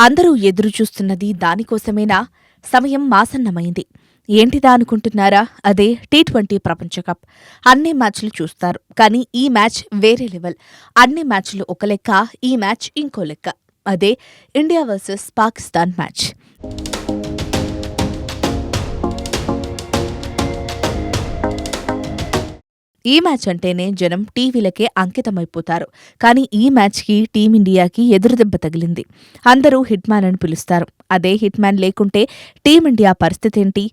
అందరూ ఎదురుచూస్తున్నది దానికోసమేనా? సమయం మాసన్నమైంది. ఏంటిదా అనుకుంటున్నారా? అదే టీ20 ప్రపంచకప్. అన్ని మ్యాచ్లు చూస్తారు. కానీ ఈ మ్యాచ్ వేరే లెవెల్. అన్ని మ్యాచ్లు ఒక లెక్క, ఈ మ్యాచ్ ఇంకో లెక్క. అదే ఇండియా వర్సెస్ పాకిస్తాన్ మ్యాచ్. ఈ మ్యాచ్ అంటేనే జనం టీవీలకే అంకితమైపోతారు. కానీ ఈ మ్యాచ్కి టీమిండియాకి ఎదురుదెబ్బ తగిలింది. అందరూ హిట్మ్యాన్ అని పిలుస్తారు. అదే హిట్మ్యాన్ లేకుంటే టీమిండియా పరిస్థితేంటి?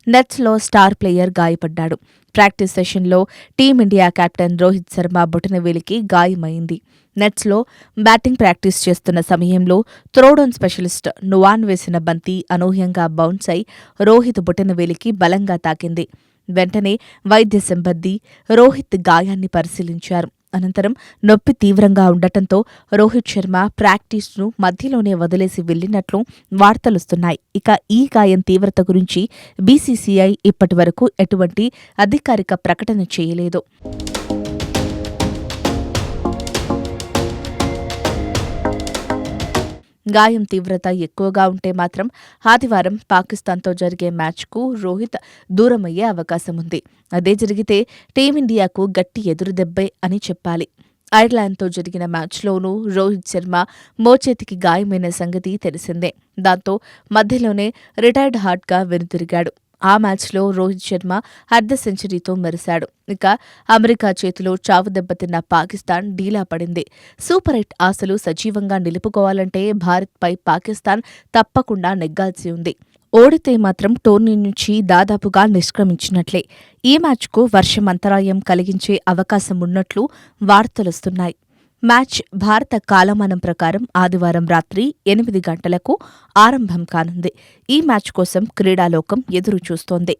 నెట్స్లో స్టార్ ప్లేయర్ గాయపడ్డాడు. ప్రాక్టీస్ సెషన్లో టీమిండియా కెప్టెన్ రోహిత్ శర్మ బొటనవేలికి గాయమైంది. నెట్స్లో బ్యాటింగ్ ప్రాక్టీస్ చేస్తున్న సమయంలో త్రోడౌన్ స్పెషలిస్ట్ నువాన్ వేసిన బంతి అనూహ్యంగా బౌన్స్ అయి రోహిత్ బొటనవేలికి బలంగా తాకింది. వెంటనే వైద్య సిబ్బంది రోహిత్ గాయాన్ని పరిశీలించారు. అనంతరం నొప్పి తీవ్రంగా ఉండటంతో రోహిత్ శర్మ ప్రాక్టీస్ను మధ్యలోనే వదిలేసి వెళ్లినట్లు వార్తలొస్తున్నాయి. ఇక ఈ గాయం తీవ్రత గురించి బీసీసీఐ ఇప్పటివరకు ఎటువంటి అధికారిక ప్రకటన చేయలేదు. గాయం తీవ్రత ఎక్కువగా ఉంటే మాత్రం ఆదివారం పాకిస్తాన్తో జరిగే మ్యాచ్కు రోహిత్ దూరమయ్యే అవకాశముంది. అదే జరిగితే టీమిండియాకు గట్టి ఎదురుదెబ్బే అని చెప్పాలి. ఐర్లాండ్తో జరిగిన మ్యాచ్లోనూ రోహిత్ శర్మ మోచేతికి గాయమైన సంగతి తెలిసిందే. దాంతో మధ్యలోనే రిటైర్డ్ హార్ట్గా వెనుతిరిగాడు. ఆ మ్యాచ్లో రోహిత్ శర్మ అర్ధ సెంచరీతో మెరిశాడు. ఇక అమెరికా చేతిలో చావు దెబ్బతిన్న పాకిస్తాన్ డీలా పడింది. సూపర్ 8 ఆశలు సజీవంగా నిలుపుకోవాలంటే భారత్పై పాకిస్తాన్ తప్పకుండా నెగ్గాల్సి ఉంది. ఓడితే మాత్రం టోర్నీ నుంచి దాదాపుగా నిష్క్రమించినట్లే. ఈ మ్యాచ్కు వర్షం అంతరాయం కలిగించే అవకాశం ఉన్నట్లు వార్తలొస్తున్నాయి. మ్యాచ్ భారత కాలమానం ప్రకారం ఆదివారం రాత్రి 8 గంటలకు ఆరంభం కానుంది. ఈ మ్యాచ్ కోసం క్రీడాలోకం ఎదురుచూస్తోంది.